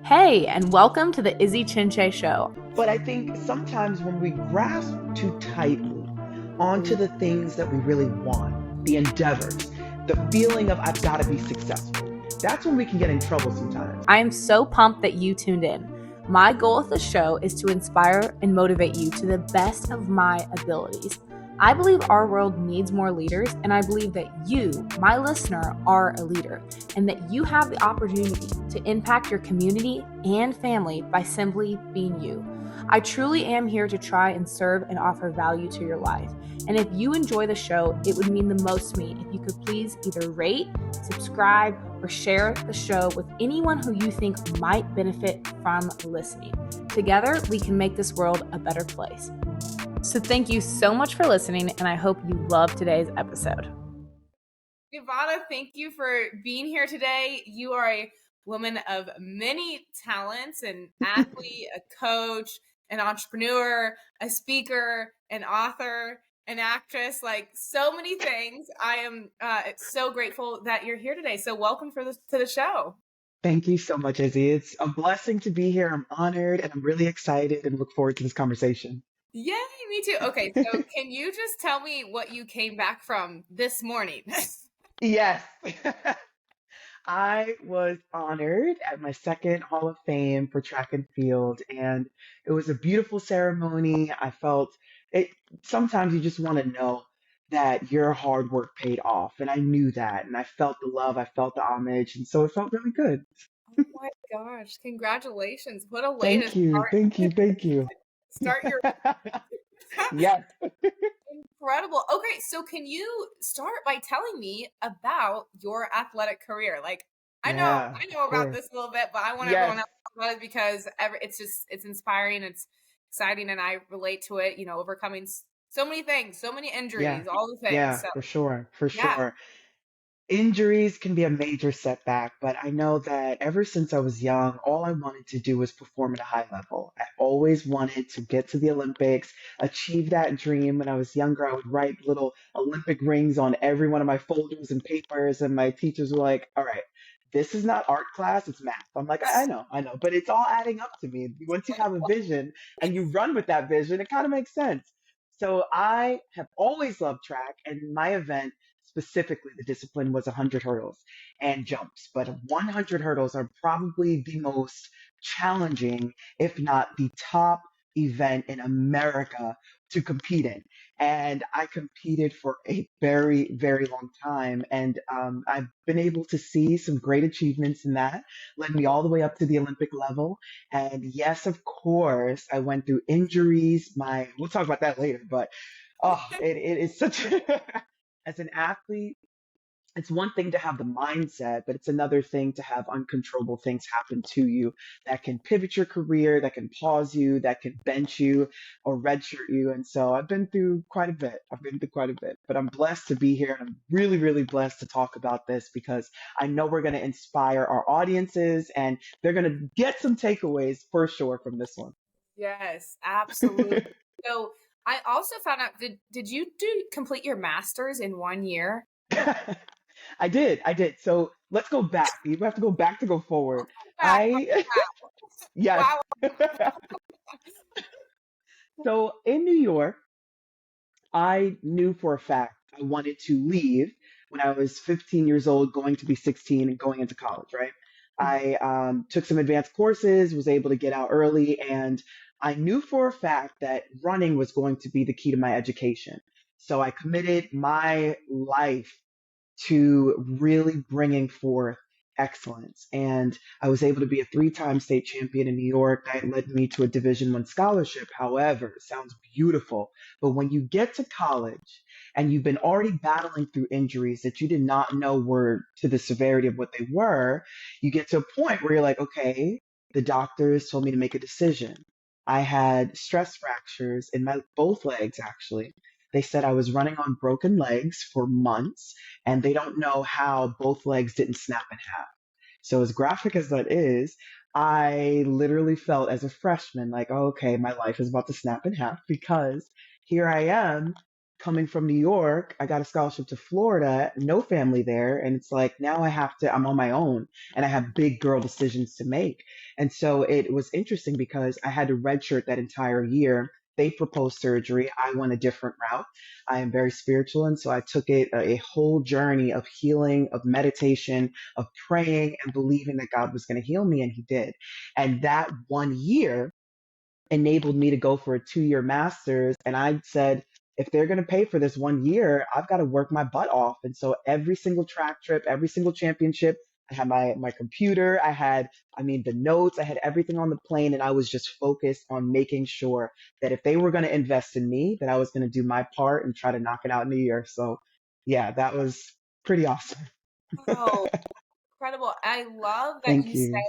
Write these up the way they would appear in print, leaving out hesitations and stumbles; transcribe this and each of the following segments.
Hey, and welcome to the Izzy Chinche Show. But I think sometimes when we grasp too tightly onto the things that we really want, the endeavors, the feeling of I've got to be successful, that's when we can get in trouble sometimes. I am so pumped that you tuned in. My goal with the show is to inspire and motivate you to the best of my abilities. I believe our world needs more leaders, and I believe that you, my listener, are a leader, and that you have the opportunity to impact your community and family by simply being you. I truly am here to try and serve and offer value to your life. And if you enjoy the show, it would mean the most to me if you could please either rate, subscribe, or share the show with anyone who you think might benefit from listening. Together, we can make this world a better place. So thank you so much for listening, and I hope you love today's episode. Yvonne, thank you for being here today. You are a woman of many talents, an athlete, a coach, an entrepreneur, a speaker, an author, an actress, like so many things. I am so grateful that you're here today. So welcome to the show. Thank you so much, Izzy. It's a blessing to be here. I'm honored and I'm really excited and look forward to this conversation. Yay, me too. Okay, so can you just tell me what you came back from this morning? Yes. I was honored at my second Hall of Fame for track and field, and it was a beautiful ceremony. I felt it. Sometimes you just want to know that your hard work paid off, and I knew that, and I felt the love, I felt the homage, and so it felt really good. Oh my gosh, congratulations. What a way to Thank you, thank you, thank you. start your Yes. incredible. Okay, so can you start by telling me about your athletic career? Like I know Yeah, I of know about course. this a little bit, but I want everyone Yes. else to know about it because it's inspiring, it's exciting, and I relate to it, overcoming so many things, so many Yeah. injuries, all the things. Yeah, So for sure, for yeah. sure. Injuries can be a major setback, but I know that ever since I was young, all I wanted to do was perform at a high level. I always wanted to get to the Olympics, achieve that dream. When I was younger, I would write little Olympic rings on every one of my folders and papers, and my teachers were like, all right, this is not art class, it's math. I'm like, I know, but it's all adding up to me. Once you have a vision and you run with that vision, it kind of makes sense. So I have always loved track, and my event specifically, the discipline was 100 hurdles and jumps. But 100 hurdles are probably the most challenging, if not the top event in America to compete in. And I competed for a very, very long time. And I've been able to see some great achievements in that, led me all the way up to the Olympic level. And yes, of course, I went through injuries. We'll talk about that later, but it is such as an athlete, it's one thing to have the mindset, but it's another thing to have uncontrollable things happen to you that can pivot your career, that can pause you, that can bench you or redshirt you. And so I've been through quite a bit. I've been through quite a bit, but I'm blessed to be here and I'm really, really blessed to talk about this because I know we're going to inspire our audiences and they're going to get some takeaways for sure from this one. Yes, absolutely. So I also found out, did you complete your master's in 1 year? I did. So let's go back. You have to go back to go forward. Back. I, yes. Wow. So in New York, I knew for a fact I wanted to leave when I was 15 years old, going to be 16 and going into college, right? I took some advanced courses, was able to get out early, and I knew for a fact that running was going to be the key to my education. So I committed my life to really bringing forth excellence. And I was able to be a three-time state champion in New York. That led me to a Division I scholarship. However, it sounds beautiful, but when you get to college and you've been already battling through injuries that you did not know were to the severity of what they were, you get to a point where you're like, okay, the doctors told me to make a decision. I had stress fractures in my both legs actually. They said I was running on broken legs for months, and they don't know how both legs didn't snap in half. So, as graphic as that is, I literally felt as a freshman like, oh, okay, my life is about to snap in half because here I am. coming from New York, I got a scholarship to Florida, no family there. And it's like now I'm on my own and I have big girl decisions to make. And so it was interesting because I had to redshirt that entire year. They proposed surgery. I went a different route. I am very spiritual. And so I took it a whole journey of healing, of meditation, of praying and believing that God was going to heal me. And he did. And that 1 year enabled me to go for a 2 year master's. And I said, if they're going to pay for this 1 year, I've got to work my butt off. And so every single track trip, every single championship, I had my computer, the notes, I had everything on the plane. And I was just focused on making sure that if they were going to invest in me, that I was going to do my part and try to knock it out in a year. So yeah, that was pretty awesome. Oh, incredible. I love that Thank you said, you.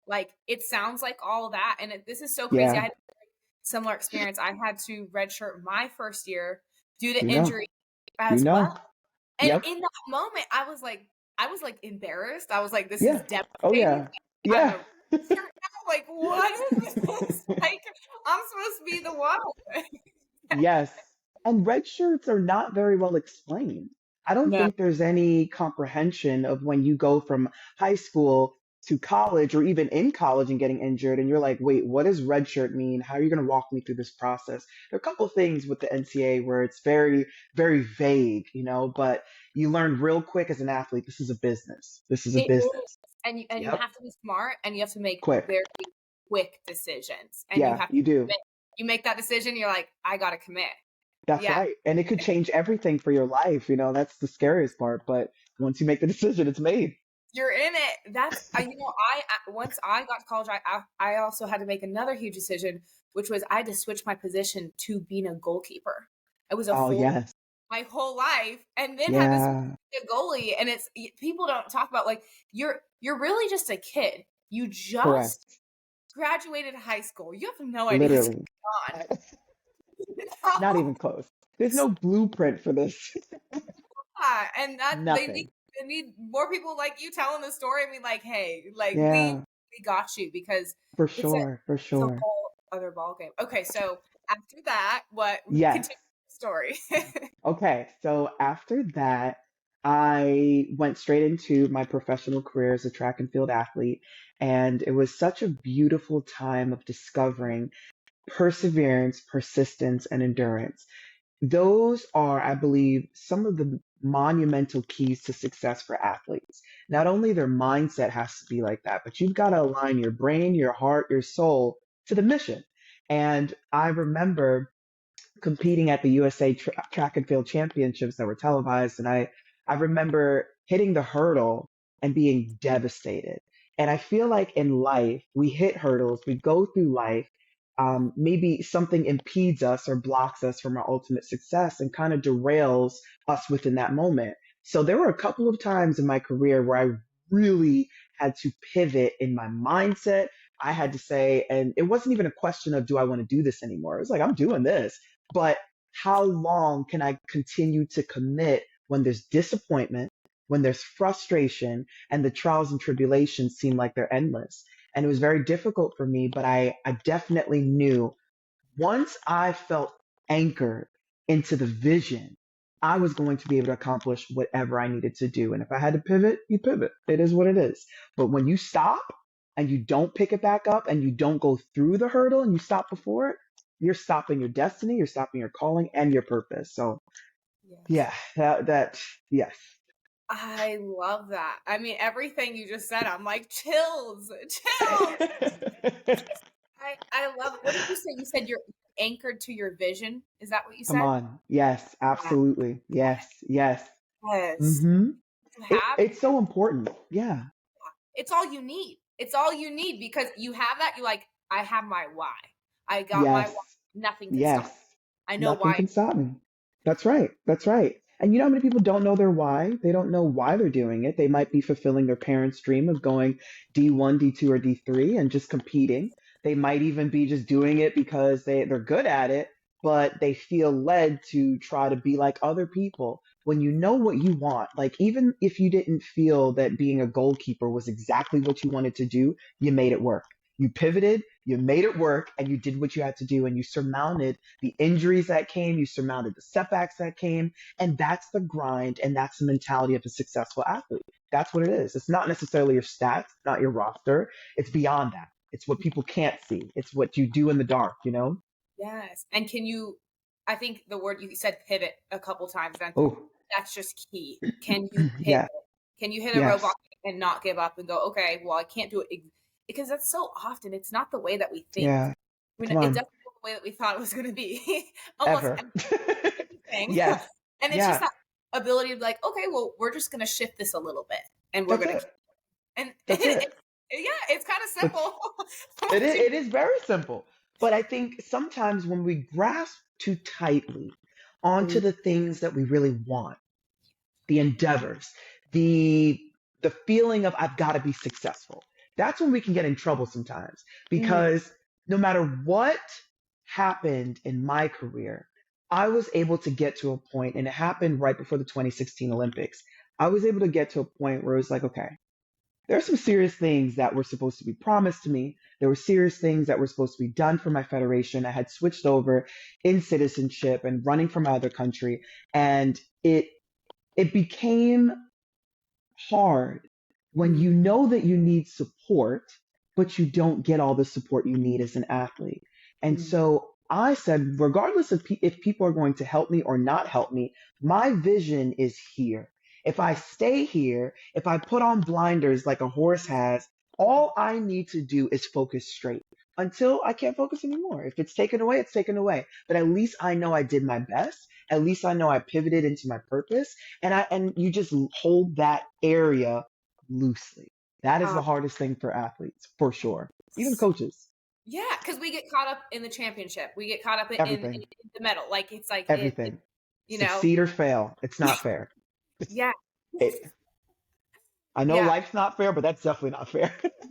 like, it sounds like all that. And this is so crazy. I Yeah, had a similar experience. I had to redshirt my first year due to you know, injury you as well. know. And Yep. in that moment, I was like embarrassed. I was like, this is Yeah. Oh devastating. yeah. I'm Yeah. a redshirt now. Like, what is this? Like, I'm supposed to be the one. Yes. And red shirts are not very well explained. I don't No. think there's any comprehension of when you go from high school to college or even in college and getting injured and you're like, wait, what does red shirt mean? How are you going to walk me through this process? There are a couple of things with the NCAA where it's very, very vague, but you learn real quick as an athlete, this is a business. This is a It is. business. And you Yep. have to be smart and you have to make Quick. very quick decisions. And you Yeah, have to you do. commit. You make that decision, you're like, I gotta commit. That's Yeah. right. And it could change everything for your life. That's the scariest part. But once you make the decision, it's made. You're in it. That's once I got to college, I also had to make another huge decision, which was I had to switch my position to being a goalkeeper. It was a Oh, full yes. my whole life, and then had to switch Yeah. to a goalie. And people don't talk about, like, you're really just a kid. You just Correct. graduated high school. You have no idea what's Literally. going Not on. even close. There's no blueprint for this. And that Nothing. they need more people like you telling the story and be like, hey, like Yeah, we got you, because for it's a sure. For it's a sure. whole other ball game. Okay, so after that, what Yes. continue the story? Okay. So after that, I went straight into my professional career as a track and field athlete. And it was such a beautiful time of discovering perseverance, persistence, and endurance. Those are, I believe, some of the monumental keys to success for athletes. Not only their mindset has to be like that, but you've got to align your brain, your heart, your soul to the mission. And I remember competing at the USA track and field championships that were televised. And I remember hitting the hurdle and being devastated. And I feel like in life, we hit hurdles, we go through life. Maybe something impedes us or blocks us from our ultimate success and kind of derails us within that moment. So there were a couple of times in my career where I really had to pivot in my mindset. I had to say, and it wasn't even a question of, do I want to do this anymore? It was like, I'm doing this. But how long can I continue to commit when there's disappointment, when there's frustration, and the trials and tribulations seem like they're endless? And it was very difficult for me, but I definitely knew once I felt anchored into the vision, I was going to be able to accomplish whatever I needed to do. And if I had to pivot, you pivot. It is what it is. But when you stop and you don't pick it back up and you don't go through the hurdle and you stop before it, you're stopping your destiny, you're stopping your calling and your purpose. So Yes. yeah, yes. I love that. I mean, everything you just said, I'm like, chills, chills. I love it. What did you say? You said you're anchored to your vision. Is that what you Come said? on. Yes, Yeah. absolutely. Yes, yes. Yes. Mm-hmm. You It, have it's so important. Yeah. it's all you need. It's all you need, because you have that. You're like, I have my why. I got my Yes. why. Nothing can stop Yes. me. I know Nothing why. can stop me. That's right. That's right. And you know how many people don't know their why? They don't know why they're doing it. They might be fulfilling their parents' dream of going D1, D2, or D3 and just competing. They might even be just doing it because they're good at it, but they feel led to try to be like other people. When you know what you want, like even if you didn't feel that being a goalkeeper was exactly what you wanted to do, you made it work. You pivoted, you made it work, and you did what you had to do, and you surmounted the injuries that came, you surmounted the setbacks that came, and that's the grind, and that's the mentality of a successful athlete. That's what it is. It's not necessarily your stats, not your roster. It's beyond that. It's what people can't see. It's what you do in the dark, you know? Yes. And I think the word you said pivot a couple times, and Oh, that's just key. Can you pivot? yeah, Can you hit a yes, roadblock and not give up and go, okay, well, I can't do it? Because that's so often, it's not the way that we think. yeah. I mean, Come it on, doesn't go the way that we thought it was going to be. Almost ever. anything. Yes, And it's just yeah, that ability of like, okay, well, we're just going to shift this a little bit and we're that's going to it. keep, and That's it. yeah, it's kind of That's simple. it is very simple. But I think sometimes when we grasp too tightly onto Mm, the things that we really want, the endeavors, the the feeling of I've got to be successful. That's when we can get in trouble sometimes mm, because no matter what happened in my career, I was able to get to a point, and it happened right before the 2016 Olympics. I was able to get to a point where it was like, okay, there are some serious things that were supposed to be promised to me. There were serious things that were supposed to be done for my federation. I had switched over in citizenship and running for my other country, and it became hard when mm, you know that you need support, but you don't get all the support you need as an athlete. And mm, so I said, regardless of if people are going to help me or not help me, my vision is here. If I stay here, if I put on blinders like a horse has, all I need to do is focus straight until I can't focus anymore. If it's taken away, it's taken away. But at least I know I did my best. At least I know I pivoted into my purpose, and you just hold that area loosely. That is uh, the hardest thing for athletes, for sure. Even coaches, yeah, because we get caught up in the championship. We get caught up in everything, the medal. Like it's like it everything. you know. Succeed or fail. It's not fair. It's, Yeah. it, I know Yeah. life's not fair, but that's definitely not fair. Yeah.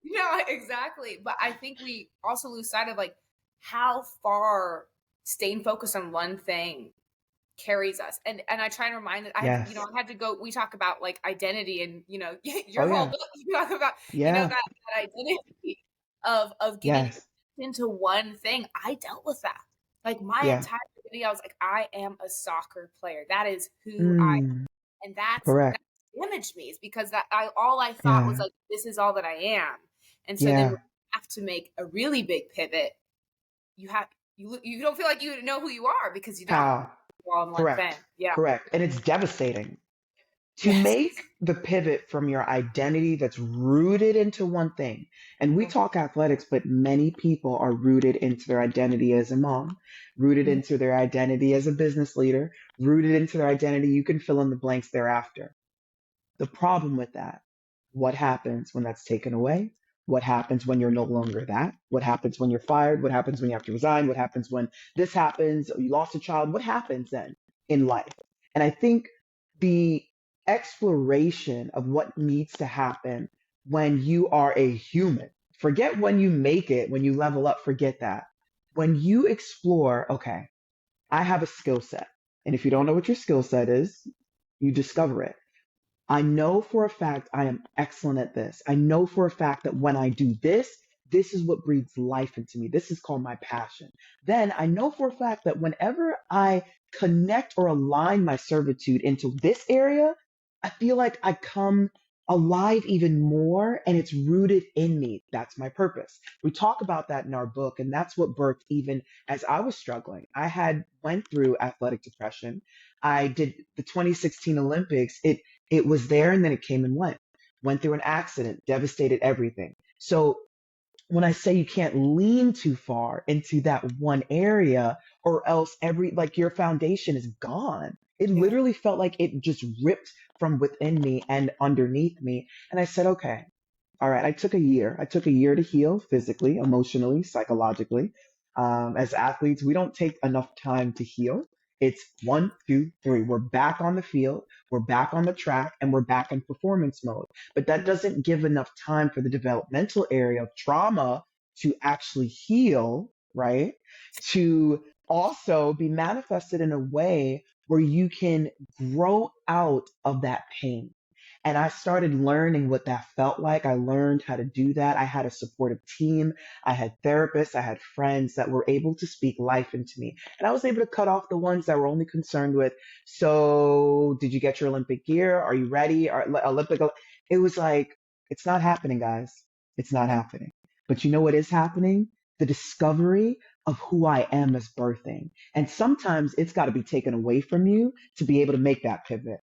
Yeah, exactly. But I think we also lose sight of like how far staying focused on one thing carries us. And I try and remind that Yes. I had to go, we talk about like identity and Oh your whole yeah. book, you talk about, Yeah. that identity of getting Yes. into one thing. I dealt with that. Like my Yeah. entire identity, I was like, I am a soccer player. That is who I Mm, and that correct. damaged me is because that I all I thought was Yeah. like this is all that I am. And so then when Yeah. you have to make a really big pivot, you have you don't feel like you know who you are because you don't. How? You're all in one thing. Correct. Yeah. Correct. And it's devastating. To Yes. make the pivot from your identity that's rooted into one thing, and we talk athletics, but many people are rooted into their identity as a mom, rooted Mhm. into their identity as a business leader, rooted into their identity. You can fill in the blanks thereafter. The problem with that, what happens when that's taken away? What happens when you're no longer that? What happens when you're fired? What happens when you have to resign? What happens when this happens? You lost a child. What happens then in life? And I think the exploration of what needs to happen when you are a human, forget when you make it, when you level up, forget that. When you explore, okay, I have a skill set. And if you don't know what your skill set is, you discover it. I know for a fact I am excellent at this. I know for a fact that when I do this, this is what breathes life into me. This is called my passion. Then I know for a fact that whenever I connect or align my servitude into this area, I feel like I come alive even more and it's rooted in me. That's my purpose. We talk about that in our book, and that's what birthed even as I was struggling. I had went through athletic depression. I did the 2016 Olympics. It was there and then it came and went. Went through an accident, devastated everything. So when I say you can't lean too far into that one area, or else like your foundation is gone. It Yeah. literally felt like it just ripped from within me and underneath me. And I said, okay, all right, I took a year. I took a year to heal physically, emotionally, psychologically. As athletes, we don't take enough time to heal. It's one, two, three. We're back on the field, we're back on the track, and we're back in performance mode. But that doesn't give enough time for the developmental area of trauma to actually heal, right? To also be manifested in a way where you can grow out of that pain. And I started learning what that felt like. I learned how to do that. I had a supportive team. I had therapists. I had friends that were able to speak life into me. And I was able to cut off the ones that were only concerned with, so did you get your Olympic gear? Are you ready? Olympic. It was like, it's not happening, guys. It's not happening. But you know what is happening? The discovery of who I am is birthing. And sometimes it's got to be taken away from you to be able to make that pivot.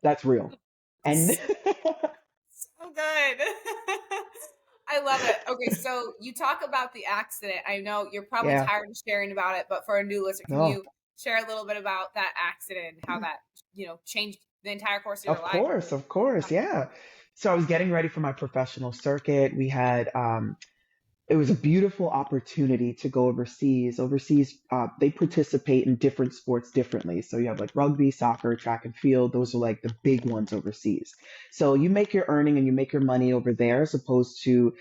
That's real. And So good. I love it. Okay, so you talk about the accident. I know you're probably yeah, tired of sharing about it, but for a new listener, can no, you share a little bit about that accident, how that, changed the entire course of your of life? course, of course. Yeah. So I was getting ready for my professional circuit. We had it was a beautiful opportunity to go overseas. Overseas, they participate in different sports differently. So you have like rugby, soccer, track and field. Those are like the big ones overseas. So you make your earning and you make your money over there as opposed to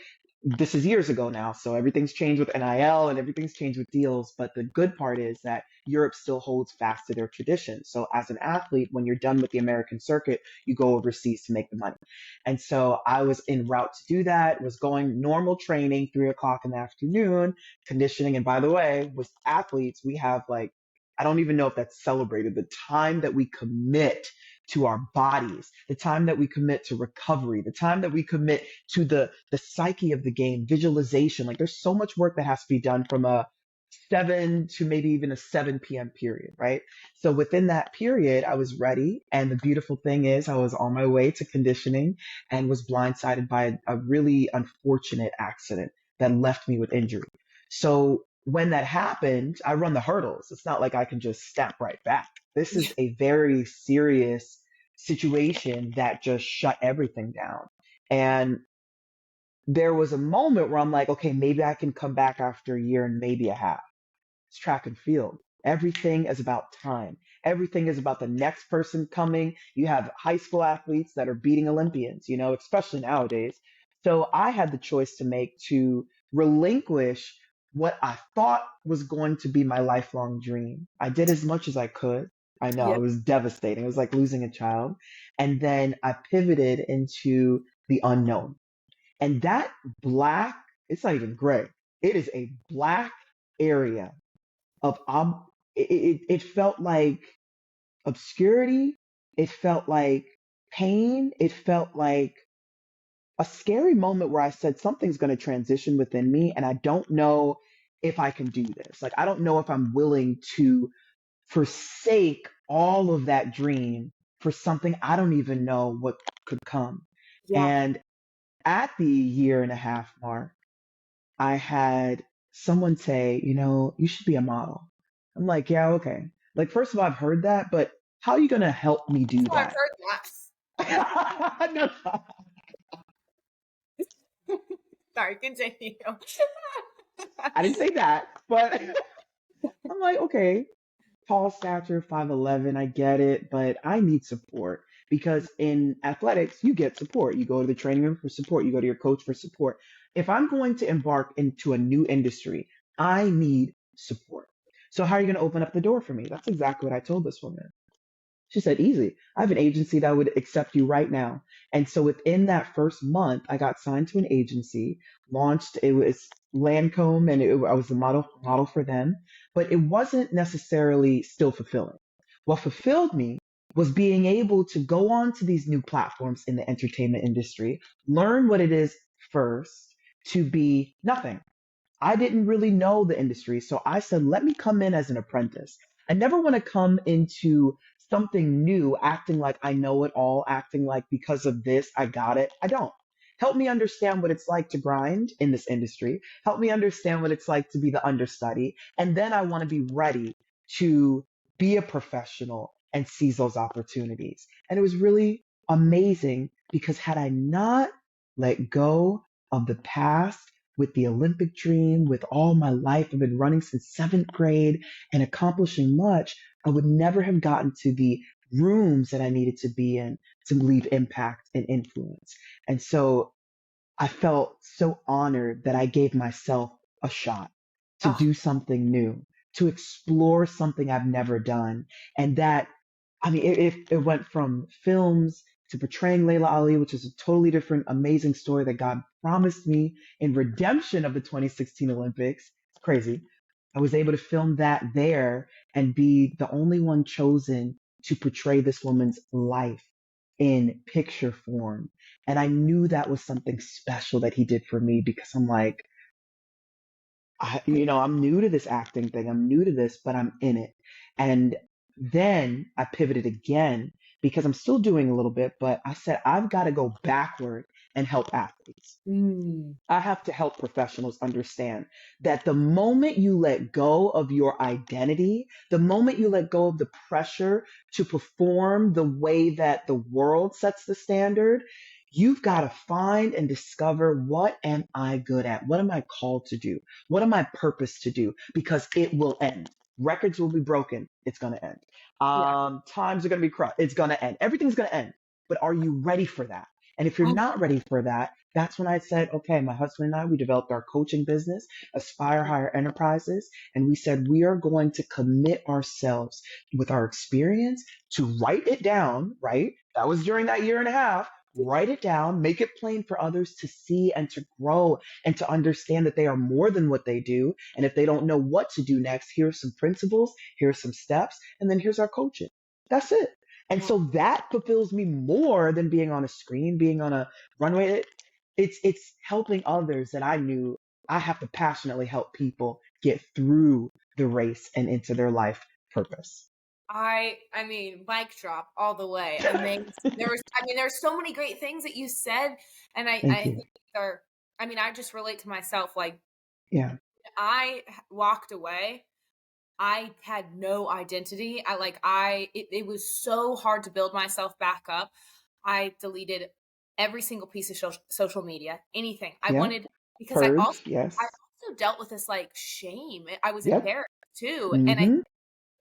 this is years ago now, so everything's changed with NIL and everything's changed with deals. But the good part is that Europe still holds fast to their traditions. So as an athlete, when you're done with the American circuit, you go overseas to make the money. And so I was en route to do that, was going normal training, 3 o'clock in the afternoon, conditioning. And by the way, with athletes, we have like, I don't even know if that's celebrated, the time that we commit to our bodies, the time that we commit to recovery, the time that we commit to the psyche of the game, visualization. Like there's so much work that has to be done from a 7 to maybe even a 7 p.m. period, right? So within that period, I was ready. And the beautiful thing is I was on my way to conditioning and was blindsided by a really unfortunate accident that left me with injury. So when that happened, I run the hurdles. It's not like I can just snap right back. This Yeah. is a very serious situation that just shut everything down. And there was a moment where I'm like, okay, maybe I can come back after a year and maybe a half. It's track and field. Everything is about time. Everything is about the next person coming. You have high school athletes that are beating Olympians, especially nowadays. So I had the choice to make to relinquish what I thought was going to be my lifelong dream. I did as much as I could. I know Yeah. it was devastating. It was like losing a child. And then I pivoted into the unknown. And that black, it's not even gray. It is a black area of it felt like obscurity, it felt like pain, it felt like a scary moment where I said something's going to transition within me and I don't know if I can do this. Like I don't know if I'm willing to forsake all of that dream for something I don't even know what could come. Yeah. And at the year and a half mark, I had someone say, you should be a model. I'm like, yeah, okay. Like, first of all, I've heard that, but how are you going to help me do So I've that? heard that. No, Sorry, continue. I didn't say that, but I'm like, okay, tall stature, 5'11", I get it, but I need support because in athletics, you get support. You go to the training room for support, you go to your coach for support. If I'm going to embark into a new industry, I need support. So, how are you going to open up the door for me? That's exactly what I told this woman. She said, easy. I have an agency that would accept you right now. And so within that first month, I got signed to an agency, launched, it was Lancome, and I was the model for them, but it wasn't necessarily still fulfilling. What fulfilled me was being able to go on to these new platforms in the entertainment industry, learn what it is first to be nothing. I didn't really know the industry. So I said, let me come in as an apprentice. I never want to come into something new acting like I know it all, acting like because of this, I got it. I don't. Help me understand what it's like to grind in this industry. Help me understand what it's like to be the understudy. And then I want to be ready to be a professional and seize those opportunities. And it was really amazing because had I not let go of the past, with the Olympic dream, with all my life. I've been running since seventh grade and accomplishing much. I would never have gotten to the rooms that I needed to be in to leave impact and influence. And so I felt so honored that I gave myself a shot to Oh, do something new, to explore something I've never done. And that, I mean, it went from films to portraying Layla Ali, which is a totally different, amazing story that God promised me in redemption of the 2016 Olympics. It's crazy. I was able to film that there and be the only one chosen to portray this woman's life in picture form. And I knew that was something special that he did for me because I'm like, I'm new to this acting thing. I'm new to this, but I'm in it. And then I pivoted again because I'm still doing a little bit, but I said, I've got to go backward and help athletes. Mm. I have to help professionals understand that the moment you let go of your identity, the moment you let go of the pressure to perform the way that the world sets the standard, you've got to find and discover, what am I good at? What am I called to do? What am I purposed to do? Because it will end. Records will be broken. It's going to end. Yeah. Times are going to be crushed. It's going to end. Everything's going to end. But are you ready for that? And if you're Oh, not ready for that, that's when I said, okay, my husband and I, we developed our coaching business, Aspire Higher Enterprises, and we said we are going to commit ourselves with our experience to write it down, right? That was during that year and a half. Write it down, make it plain for others to see and to grow and to understand that they are more than what they do. And if they don't know what to do next, here's some principles, here's some steps, and then here's our coaching. That's it. And wow. so that fulfills me more than being on a screen, being on a runway. It's helping others that I knew I have to passionately help people get through the race and into their life purpose. I mean, mic drop all the way. Amazing. There's so many great things that you said, and Thank I you. think they're. I mean, I just relate to myself. Like Yeah. walked away. I had no identity. It was so hard to build myself back up. I deleted every single piece of social media, anything. I Yeah. wanted because Purge. I Yes. also dealt with this like shame. I was Yep. embarrassed too, and I Mm-hmm.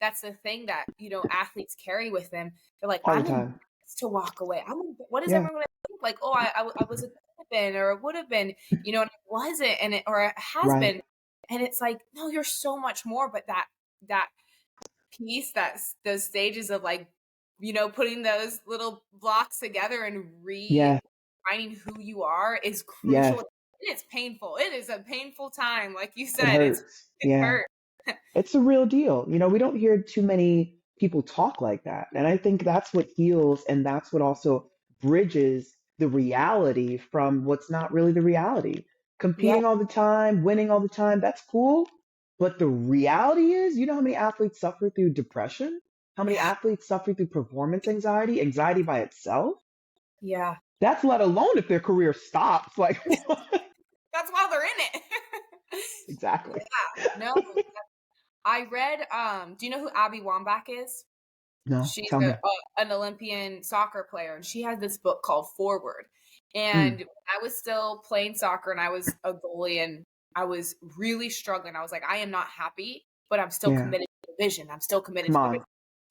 that's the thing that athletes carry with them. They're like, All the I'm time. embarrassed to walk away. What is Yeah. everyone going to think? Like, oh, I was a could have been or it would have been, and it wasn't, or it has Right. been, and it's like, no, you're so much more. But that piece, those stages of like, putting those little blocks together and Yes. finding who you are is crucial. Yes. And it's painful. It is a painful time, like you It said. hurts. It Yeah. hurt. It's a real deal. We don't hear too many people talk like that. And I think that's what heals and that's what also bridges the reality from what's not really the reality. Yeah, Competing all the time, winning all the time, that's cool. But the reality is, you know how many athletes suffer through depression? How many yeah, athletes suffer through performance anxiety, anxiety by itself? yeah. That's let alone if their career stops. Like, what? That's why they're in it. Exactly. Yeah. No, I read. Do you know who Abby Wambach is? No, She's tell me. an Olympian soccer player, and she has this book called Forward. And Mm, when I was still playing soccer, and I was a goalie, and I was really struggling. I was like, I am not happy, but I'm still yeah. committed to the vision. I'm still committed Come to the vision. on.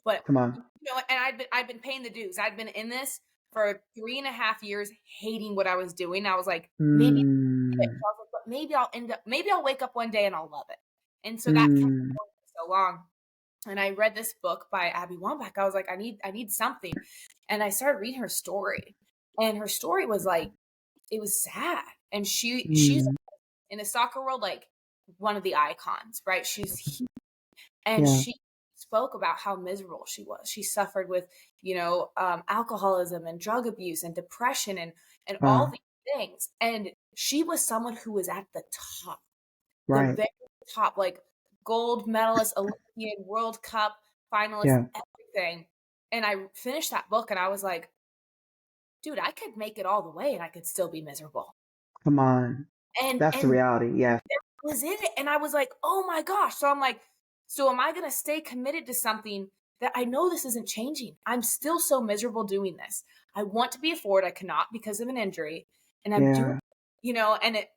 But Come on. and I'd been paying the dues. I'd been in this for 3.5 years, hating what I was doing. I was like, maybe, Mm, but maybe I'll wake up one day and I'll love it. And so that kept mm, going for so long. And I read this book by Abby Wambach. I was like, I need something. And I started reading her story. And her story was like, it was sad. And she's mm, in the soccer world, like one of the icons, right? And yeah. she spoke about how miserable she was. She suffered with, alcoholism and drug abuse and depression and all Wow. these things. And she was someone who was at top, the Right. very top, like gold medalist, Olympian, World Cup finalist, Yeah. everything. And I finished that book and I was like, dude, I could make it all the way and I could still be miserable. Come on. That's the And reality. Yeah. that was it. And I was like, oh my gosh. So I'm like, so am I going to stay committed to something that I know this isn't changing? I'm still so miserable doing this. I want to be a forward. I cannot because of an injury. And I'm doing, Yeah. and reading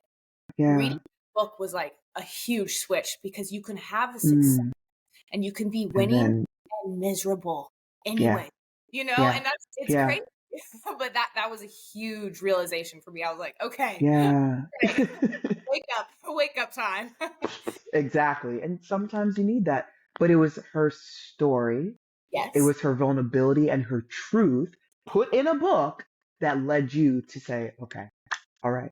Yeah. the book was like a huge switch because you can have the success Mm. and you can be And winning then, and miserable yeah. anyway, Yeah. and it's Yeah. crazy. But that was a huge realization for me. I was like, okay, Yeah. okay, wake up time. Exactly. And sometimes you need that. But it was her story. It Yes. was her vulnerability and her truth put in a book that led you to say, okay, all right,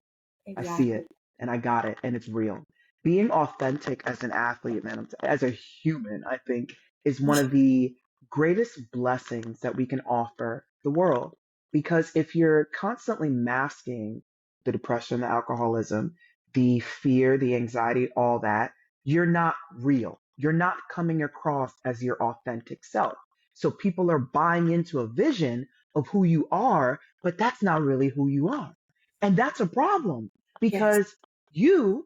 I see Exactly. it and I got it and it's real. Being authentic as an athlete, man, as a human, I think is one of the greatest blessings that we can offer the world. Because if you're constantly masking the depression, the alcoholism, the fear, the anxiety, all that, you're not real. You're not coming across as your authentic self. So people are buying into a vision of who you are, but that's not really who you are. And that's a problem Yes. because you,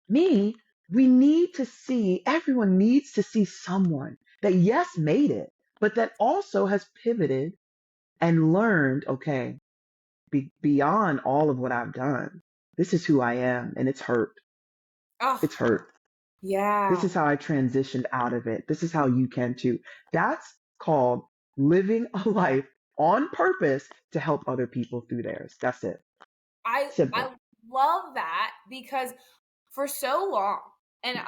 me, we need to see, everyone needs to see someone that, yes, made it, but that also has pivoted and learned, okay, beyond all of what I've done, this is who I am and it's hurt. Oh, It's hurt. This yeah. is how I transitioned out of it. This is how you can too. That's called living a life on purpose to help other people through theirs. That's it. I Simple. love that because for so long, and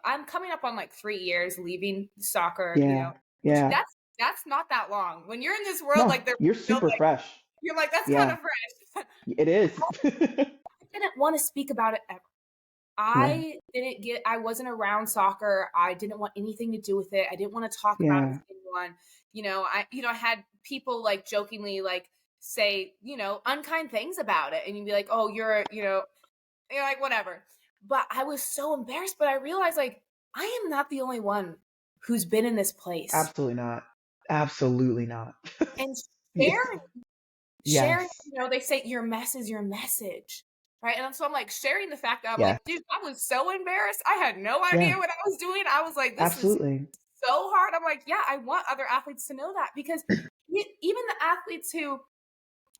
I'm coming up on like 3 years leaving soccer, Yeah. which Yeah. that's not that long. When you're in this world, No, like they're you're feel super like fresh. you're like, that's kind Yeah, of fresh. it is. I didn't want to speak about it ever. Yeah. I wasn't around soccer. I didn't want anything to do with it. I didn't want to talk about it with Yeah. anyone. I had people like jokingly like say, unkind things about it. And you'd be like, oh, you're like, whatever. But I was so embarrassed. But I realized like, I am not the only one who's been in this place. Absolutely not. Absolutely not. And Yes. sharing sharing, Yes. they say your mess is your message. Right. And so I'm like sharing the fact that I'm Yes. like, dude, I was so embarrassed. I had no idea Yeah. what I was doing. I was like, this is Absolutely. so hard. I'm like, yeah, I want other athletes to know that because even the athletes who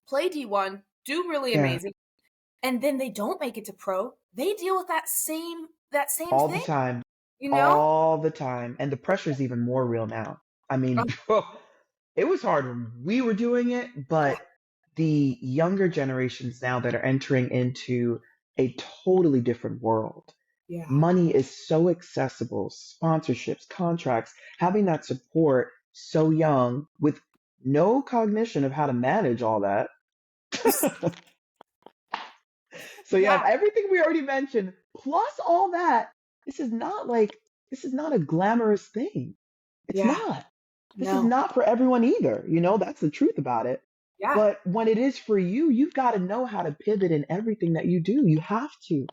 play D1 do really Yeah. amazing and then they don't make it to pro. They deal with that same All the thing, time. you know? All the time. And the pressure is even more real now. I mean, Oh, it was hard when we were doing it, yeah, but the younger generations now that are entering into a totally different world. yeah. Money is so accessible, sponsorships, contracts, having that support so young with no cognition of how to manage all that. You s- So you have yeah, everything we already mentioned, plus all that. This is not like, this is not a glamorous thing. It's yeah. not. This is No. not for everyone either. That's the truth about it. Yeah. But when it is for you, you've got to know how to pivot in everything that you do. You have to,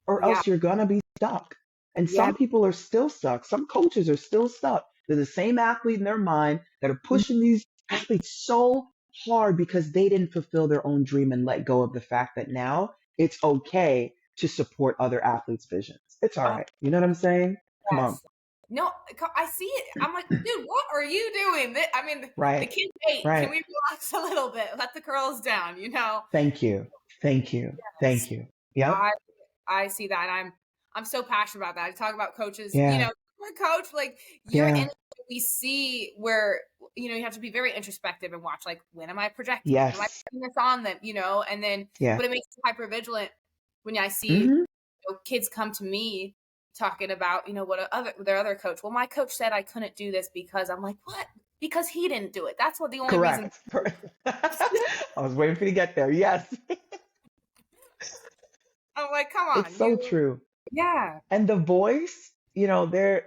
or Yeah. else you're going to be stuck. And Yeah. some people are still stuck. Some coaches are still stuck. They're the same athlete in their mind that are Mm, pushing these athletes so hard because they didn't fulfill their own dream and let go of the fact that now it's okay to support other athletes' visions. It's all oh, right. You know what I'm saying? Come on. yes. No, I see it. I'm like, dude, what are you doing? I mean, the Right. kids ate. Can Right. we relax a little bit? Let the girls down, Thank you. Thank you. Yes. Thank you. Yep. I I see that. And I'm so passionate about that. I talk about coaches, Yeah. my coach, like you're in Yeah. it, we see where you have to be very introspective and watch like when am I projecting? When am I Yes. putting this on them? And then Yeah. but it makes me hyper vigilant when I see Hmm. kids come to me talking about, what their other coach. Well, my coach said I couldn't do this because I'm like, what? Because he didn't do it. That's what the only reason. Correct. I was waiting for you to get there. Yes. I'm like, come It's on, so true. yeah. And the voice, there,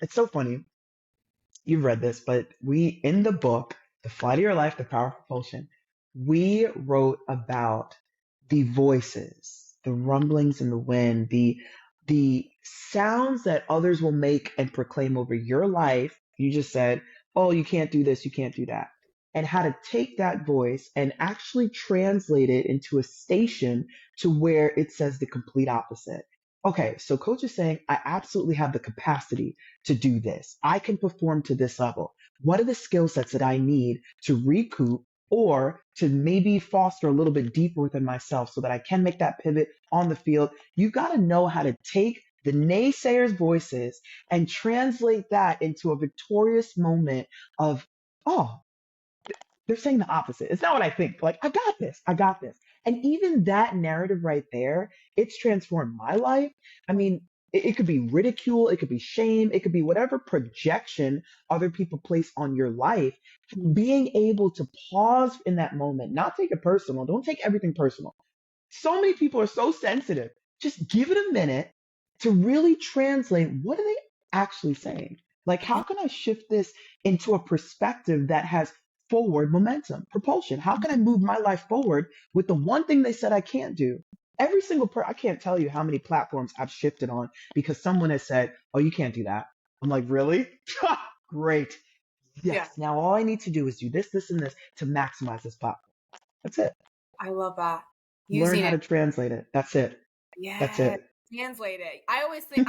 it's so funny. You've read this, but in the book, The Flight of Your Life, The Power of Propulsion, we wrote about the voices, the rumblings in the wind, the sounds that others will make and proclaim over your life. You just said, oh, you can't do this, you can't do that. And how to take that voice and actually translate it into a station to where it says the complete opposite. Okay, so coach is saying, I absolutely have the capacity to do this. I can perform to this level. What are the skill sets that I need to recoup or to maybe foster a little bit deeper within myself so that I can make that pivot on the field? You've got to know how to take the naysayers' voices and translate that into a victorious moment of, oh, they're saying the opposite. It's not what I think. Like, I got this. I got this. And even that narrative right there, it's transformed my life. I mean, It could be ridicule, it could be shame, it could be whatever projection other people place on your life. Being able to pause in that moment, not take it personal. Don't take everything personal. So many people are so sensitive. Just give it a minute to really translate what are they actually saying? Like, how Yeah. can I shift this into a perspective that has forward momentum, propulsion? How can I move my life forward with the one thing they said I can't do? Every single I can't tell you how many platforms I've shifted on because someone has said, "Oh, you can't do that." I'm like, "Really?" Great. Yeah. Yes. Now all I need to do is do this, this, and this to maximize this platform. That's it. I love that. Learn Using how it. to translate it. That's it. That's Yeah. it. Translate it. I always think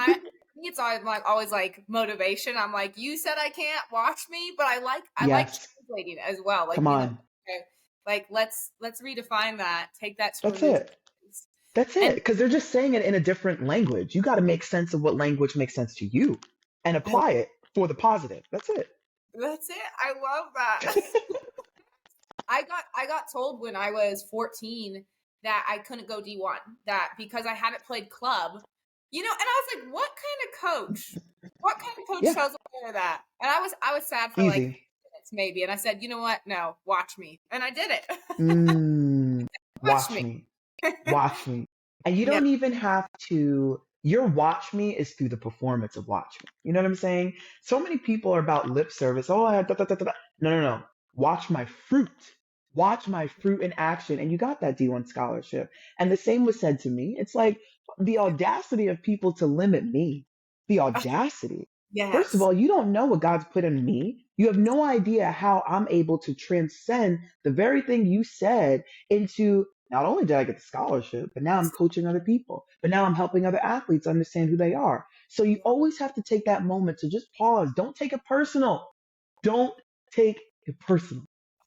it's always like motivation. I'm like, you said I can't watch me, but I like Yes. translating it as well. Like Come being like, on. okay, like let's redefine that, take that to a That's new it. place. That's it. And Because they're just saying it in a different language. You got to make sense of what language makes sense to you and I, apply it for the positive. That's it. that's it. I love that. I got told when I was 14 that I couldn't go D1, that because I hadn't played club, and I was like, what kind of coach? What kind of coach Yeah. tells a player that? And I was sad for like Easy. minutes maybe, and I said, you know what? No, watch me, and I did it. Mm, Watch watch me. me. Watch me. And you Yeah, don't even have to, your watch me is through the performance of watch me. You know what I'm saying? So many people are about lip service. Oh, da, da, da, da, da. No, no, no. Watch my fruit. Watch my fruit in action. And you got that D1 scholarship. And the same was said to me. It's like the audacity of people to limit me. The audacity. First of yes, all, you don't know what God's put in me. You have no idea how I'm able to transcend the very thing you said into not only did I get the scholarship, but now I'm coaching other people. But now I'm helping other athletes understand who they are. So you always have to take that moment to just pause. Don't take it personal. Don't take it personal.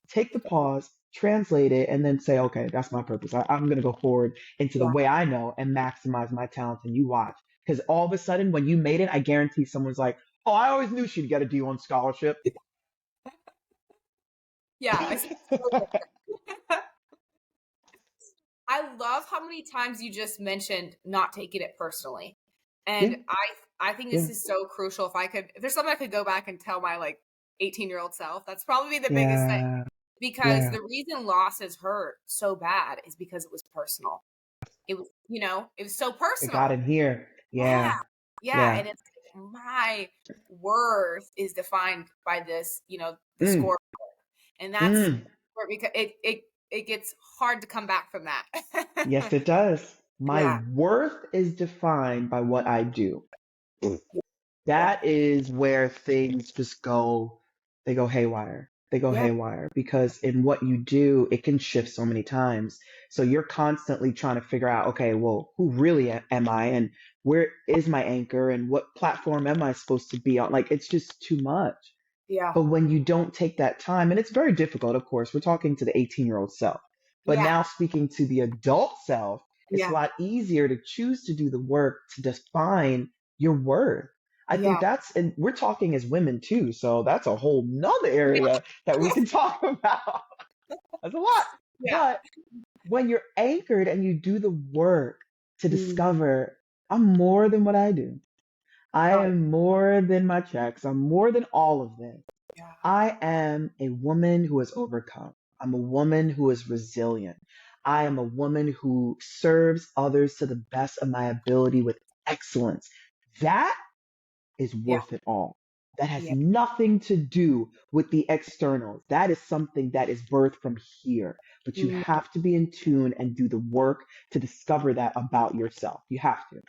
Take the pause, translate it, and then say, okay, that's my purpose. I'm going to go forward into the yeah, way I know and maximize my talents. And you watch. Because all of a sudden, when you made it, I guarantee someone's like, oh, I always knew she'd get a D1 scholarship. yeah. I love how many times you just mentioned not taking it personally. Yeah, And I think this yeah, is so crucial. If there's something I could go back and tell my like 18-year-old self, that's probably the biggest thing. yeah, Because yeah. the reason losses hurt so bad is because it was personal. It was so It got personal. in here. Yeah. Yeah, Yeah. yeah. And it's my worth is defined by this, the Mm, score. And that's mm. where because it gets hard to come back from Yes, that. it does. My Yeah. worth is defined by what I do. Yeah. That is where things just go, they go haywire. They go Yeah. haywire because in what you do, it can shift so many times. So you're constantly trying to figure out, okay, well, who really am I and where is my anchor and what platform am I supposed to be on? Like, it's just too much. Yeah. But when you don't take that time, and it's very difficult, of course, we're talking to the 18-year-old self. But Yeah. now speaking to the adult self, it's a Yeah. lot easier to choose to do the work to define your worth. I think Yeah. and we're talking as women too, so that's a whole nother area that we can talk about. That's a lot. Yeah. But when you're anchored and you do the work to Mm. discover, I'm more than what I do. I Oh, am more than my checks. I'm more than all of this. yeah. I am a woman who has overcome. I'm a woman who is resilient. I am a woman who serves others to the best of my ability with excellence. That is Yeah. worth it all. That has Yeah. nothing to do with the externals. That is something that is birthed from here. But you Mm. have to be in tune and do the work to discover that about yourself. You have to.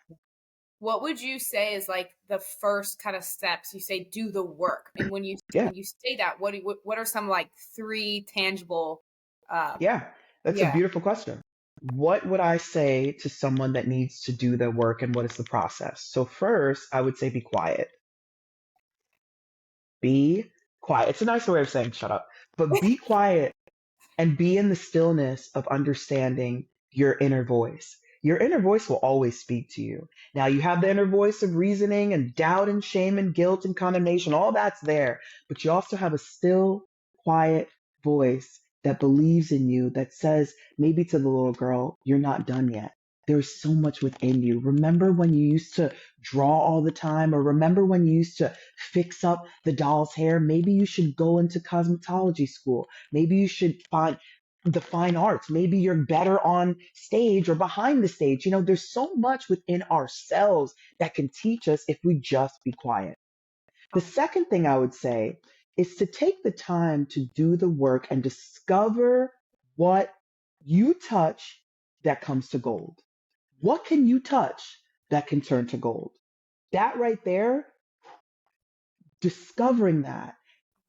What would you say is like the first kind of steps? You say do the work, and when you Yeah. when you say that, what are some like three tangible? Um, Yeah. That's a yeah. beautiful question. What would I say to someone that needs to do their work and what is the process? So, first, I would say be quiet. Be quiet. It's a nicer way of saying shut up, but be quiet and be in the stillness of understanding your inner voice. Your inner voice will always speak to you. Now, you have the inner voice of reasoning and doubt and shame and guilt and condemnation, all that's there, but you also have a still, quiet voice that believes in you, that says, maybe to the little girl, you're not done yet. there's so much within you. Remember when you used to draw all the time, or remember when you used to fix up the doll's hair? Maybe you should go into cosmetology school. Maybe you should find the fine arts. Maybe you're better on stage or behind the stage. There's so much within ourselves that can teach us if we just be quiet. The Oh, second thing I would say is to take the time to do the work and discover what you touch that comes to gold. What can you touch that can turn to gold? That right there, discovering that,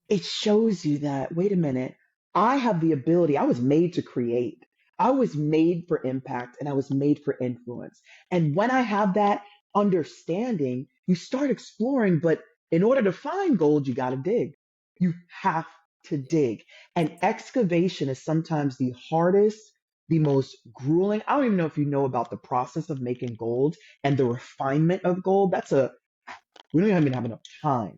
it shows you that, wait a minute, I have the ability, I was made to create. I was made for impact and I was made for influence. And when I have that understanding, you start exploring, but in order to find gold, you got to dig. You have to dig. And excavation is sometimes the hardest, the most grueling. I don't even know if you know about the process of making gold and the refinement of gold. We don't even have enough time,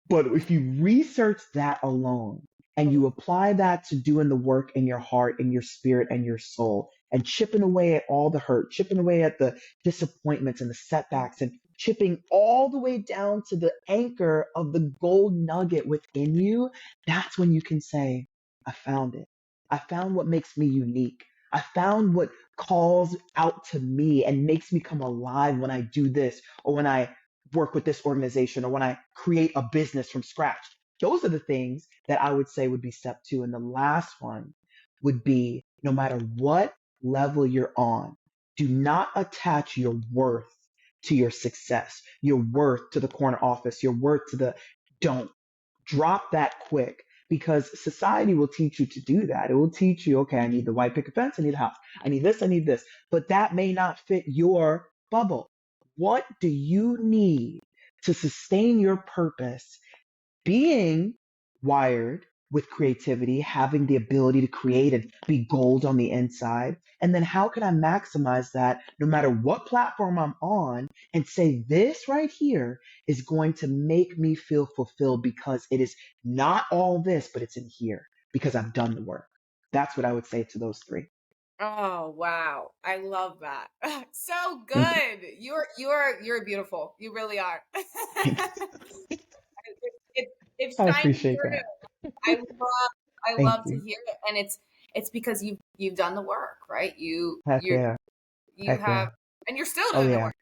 but if you research that alone and you apply that to doing the work in your heart and your spirit and your soul and chipping away at all the hurt, chipping away at the disappointments and the setbacks and chipping all the way down to the anchor of the gold nugget within you, that's when you can say, I found it. I found what makes me unique. I found what calls out to me and makes me come alive when I do this or when I work with this organization or when I create a business from scratch. Those are the things that I would say would be step two. And the last one would be no matter what level you're on, do not attach your worth to your success, your worth to the corner office, your worth to the don't drop that quick because society will teach you to do that. It will teach you, okay, I need the white picket fence, I need a house, I need this, but that may not fit your bubble. What do you need to sustain your purpose? Being wired with creativity, having the ability to create and be gold on the inside. And then how can I maximize that no matter what platform I'm on and say this right here is going to make me feel fulfilled because it is not all this, but it's in here because I've done the work. That's what I would say to those three. oh wow. I love that. So Thank you. good. You're beautiful. You really are. Thanks. It I shines appreciate through. that. I Thank love to you. hear it. And it's because you've done the work, right? Heck yeah. You Heck have, yeah. and you're still Oh doing the yeah. work.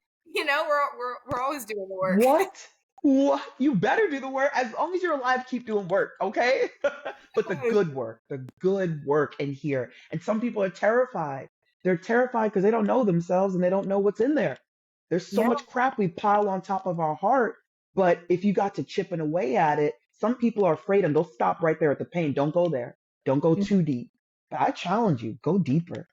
We're always doing the work. What? What? You better do the work. As long as you're alive, keep doing work, okay? But the good work in here. And some people are terrified. They're terrified because they don't know themselves and they don't know what's in there. There's so Yeah. much crap we pile on top of our heart. But if you got to chipping away at it, some people are afraid and they'll stop right there at the pain. Don't go there. Don't go too deep. But I challenge you, go deeper.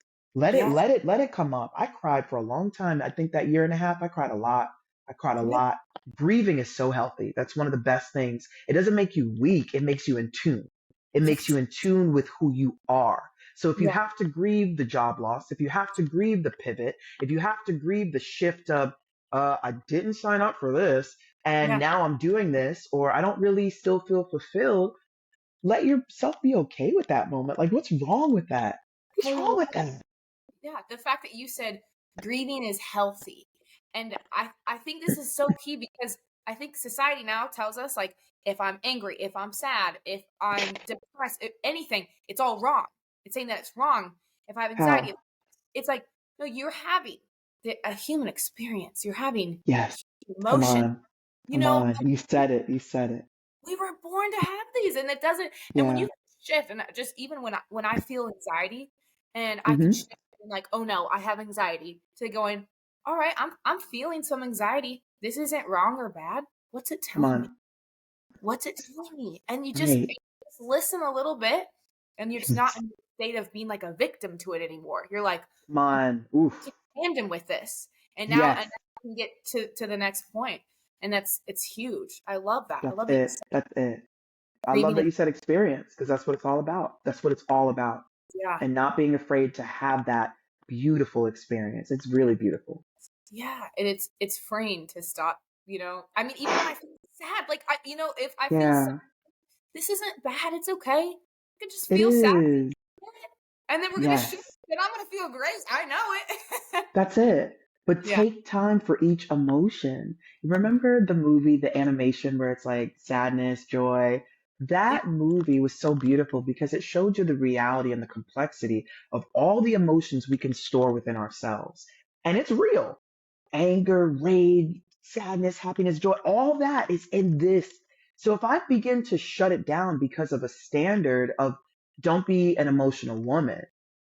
Yeah. Let it come up. I cried for a long time. I think that year and a half, I cried a lot. I cried a Yeah. lot. Grieving is so healthy. That's one of the best things. It doesn't make you weak, it makes you in tune. It makes you in tune with who you are. So if you Yeah. have to grieve the job loss, if you have to grieve the pivot, if you have to grieve the shift of, I didn't sign up for this and Yeah. now I'm doing this, or I don't really still feel fulfilled, let yourself be okay with that moment. Like, what's wrong with that? What's I wrong love with that? Yeah, the fact that you said grieving is healthy. And I think this is so key because I think society now tells us like if I'm angry, if I'm sad, if I'm depressed, if anything, it's all wrong. It's saying that it's wrong. If I have anxiety, How? it's like no, you're having a human experience. You're having Yes. Come emotion. on. You Come know, on. You said it. You said it. we were born to have these and it doesn't and when Yeah. you shift and just even when I feel anxiety and I can Mm-hmm. shift and like oh no I have anxiety to going all right I'm feeling some anxiety this isn't wrong or bad what's it Come telling me on. and you Right. just listen a little bit and you're just not in the state of being like a victim to it anymore you're like Come on. Oof. in tandem with this and Yes. now I can get to the next point and it's huge I love that I That's love that you it. said That's it. I love grieving that is you said experience because that's what it's all about. That's what it's all about. yeah. And not being afraid to have that beautiful experience. It's really beautiful. Yeah, and it's freeing to stop, I mean, even when I feel sad, like if I feel sad, Yeah. this isn't bad, it's okay. I can just It feel sad, is. and then we're gonna shift Yes. then I'm gonna feel great. I know it. That's it. But Yeah. take time for each emotion. Remember the movie, the animation where it's like sadness, joy? Yeah. That movie was so beautiful because it showed you the reality and the complexity of all the emotions we can store within ourselves. And it's real. Anger, rage, sadness, happiness, joy, all that is in this. So if I begin to shut it down because of a standard of don't be an emotional woman,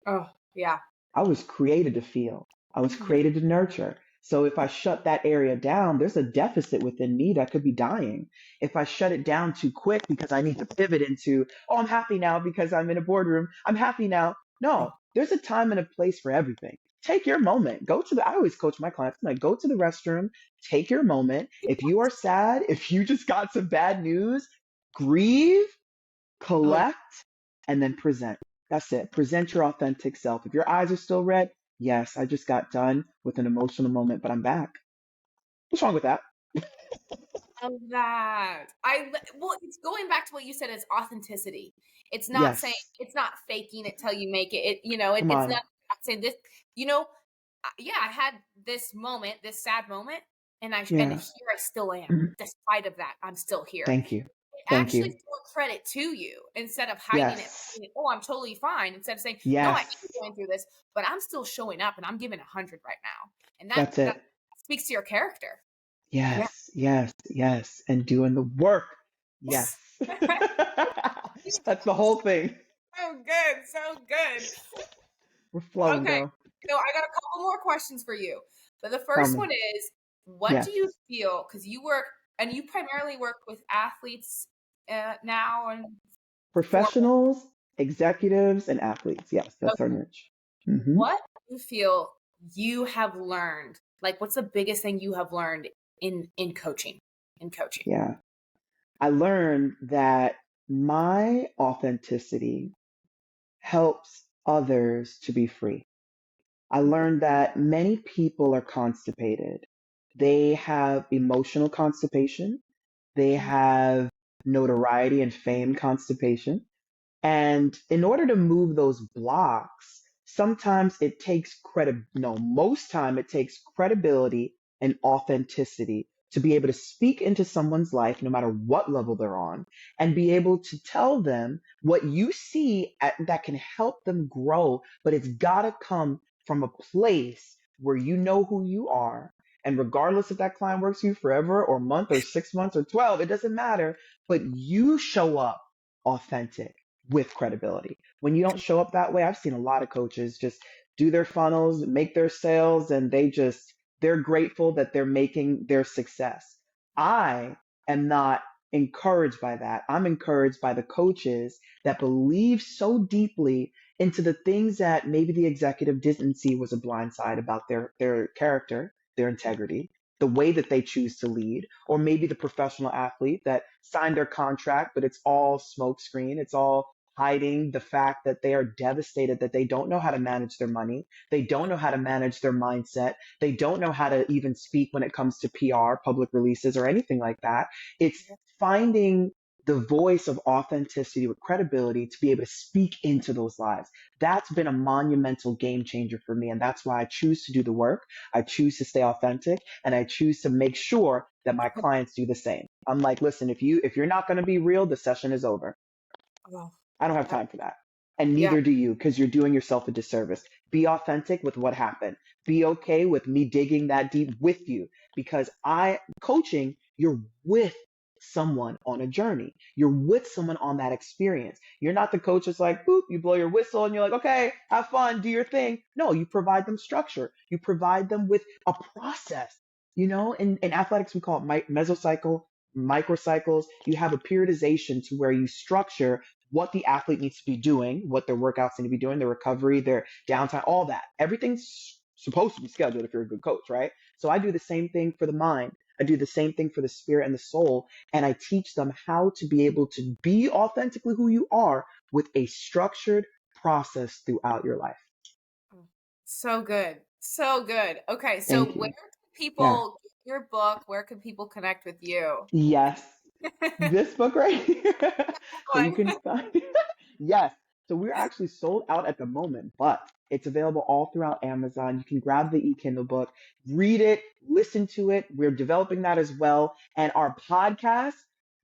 Oh, yeah. I was created to feel. I was Mhm. created to nurture. So if I shut that area down, there's a deficit within me that could be dying. If I shut it down too quick because I need to pivot into, oh, I'm happy now because I'm in a boardroom. I'm happy now. Oh, No, there's a time and a place for everything. Take your moment. I always coach my clients. I'm like, go to the restroom, take your moment. If you are sad, if you just got some bad news, grieve, oh, collect, and then present. That's it. Present your authentic self. If your eyes are still red, yes, I just got done with an emotional moment, but I'm back. What's wrong with that? love that. Well, it's going back to what you said is authenticity. It's not saying Yes. it's not faking it till you make it. Come It's on. not saying this. You know, yeah, I had this moment, this sad moment, and Yeah. here I still am. Mhm. Despite of that, I'm still here. Thank you. It Thank actually you. more credit to you instead of hiding it. Yes. Thinking, oh, I'm totally fine. Instead of saying, no, I am Yes. going through this, but I'm still showing up and I'm giving 100 right now, and That's that it. speaks to your character. Yeah. Yes. Yes. Yes. And doing the work. Yes. That's the whole thing. So good, so good. We're flowing, Okay, girl. so I got a couple more questions for you. But the Tell first me. one is, what do Yes. you feel? Because you primarily work with athletes now and for Professionals, executives, and athletes. Yes, that's our niche. Hmm. what do you feel you have learned? Like, what's the biggest thing you have learned in coaching? In coaching. Yeah. I learned that my authenticity helps others to be free. I learned that many people are constipated. They have emotional constipation. They have notoriety and fame constipation. And in order to move those blocks, sometimes it takes no, most time it takes credibility and authenticity to be able to speak into someone's life, no matter what level they're on, and be able to tell them what you see that can help them grow. But it's got to come from a place where you know who you are. And regardless if that client works for you forever or a month or 6 months or 12, it doesn't matter. But you show up authentic with credibility. When you don't show up that way, I've seen a lot of coaches just do their funnels, make their sales, and they're grateful that they're making their success. I am not encouraged by that. I'm encouraged by the coaches that believe so deeply into the things that maybe the executive didn't see was a blind side about their character, their integrity, the way that they choose to lead, or maybe the professional athlete that signed their contract, but it's all smokescreen. It's all hiding the fact that they are devastated that they don't know how to manage their money. They don't know how to manage their mindset. They don't know how to even speak when it comes to PR, public releases, or anything like that. It's finding the voice of authenticity with credibility to be able to speak into those lives. That's been a monumental game changer for me. And that's why I choose to do the work. I choose to stay authentic and I choose to make sure that my clients do the same. I'm like, listen, if you're not going to be real, the session is over. Oh, I don't have time for that. And yeah. neither do you because you're doing yourself a disservice. Be authentic with what happened. Be okay with me digging that deep with you because coaching, you're with someone on a journey. You're with someone on that experience. You're not the coach that's like, boop, you blow your whistle and you're like, okay, have fun, do your thing. No, you provide them structure. You provide them with a process. In athletics, we call it mesocycle, microcycles. You have a periodization to where you structure what the athlete needs to be doing, what their workouts need to be doing, their recovery, their downtime, all that. Everything's supposed to be scheduled if you're a good coach, right? So I do the same thing for the mind. I do the same thing for the spirit and the soul. And I teach them how to be able to be authentically who you are with a structured process throughout your life. Oh, so good. So good. Okay, so Thank where you. can Yeah. people get your book? Where can people connect with you? Yes. This book right here. So you One. can find, yes. So we're actually sold out at the moment, but It's available all throughout Amazon. You can grab the e-Kindle book, read it, listen to it. We're developing that as well. And our podcast,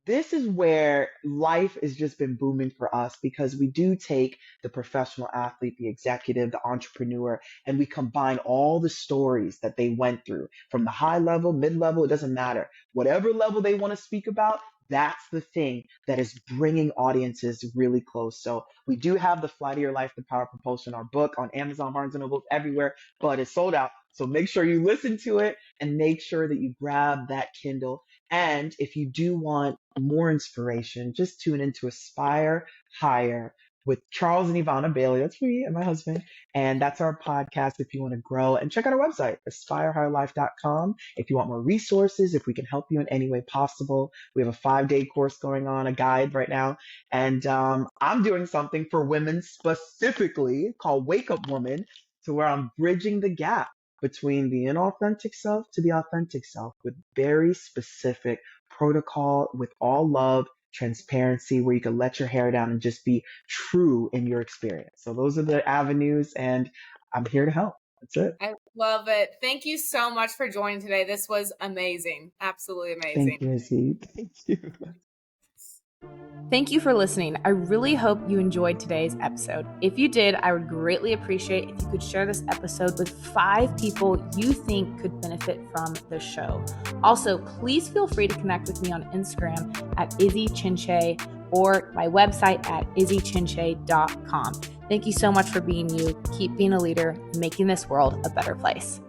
this is where life has just been booming for us because we do take the professional athlete, the executive, the entrepreneur, and we combine all the stories that they went through from the high level, mid level, it doesn't matter. Whatever level they want to speak about, that's the thing that is bringing audiences really close. So we do have the Fly to Your Life, the Power of Propulsion, our book on Amazon, Barnes and Noble, everywhere, but it's sold out. So make sure you listen to it and make sure that you grab that Kindle. And if you do want more inspiration, just tune into Aspire Higher with Charles and Ivana Bailey. That's me and my husband. And that's our podcast if you want to grow. And check out our website, aspirehigherlife.com. If you want more resources, if we can help you in any way possible. We have a 5-day course going on, a guide right now. And I'm doing something for women specifically called Wake Up Woman, to where I'm bridging the gap between the inauthentic self to the authentic self with very specific protocol, with all love, transparency, where you can let your hair down and just be true in your experience. So those are the avenues, and I'm here to help. That's it. I love it. Thank you so much for joining today. This was amazing. Absolutely amazing. Thank you, Izzy. Thank you. Thank you for listening. I really hope you enjoyed today's episode. If you did, I would greatly appreciate if you could share this episode with 5 people you think could benefit from the show. Also, please feel free to connect with me on Instagram at Izzy Chinche or my website at izzychinche.com. Thank you so much for being you. Keep being a leader and making this world a better place.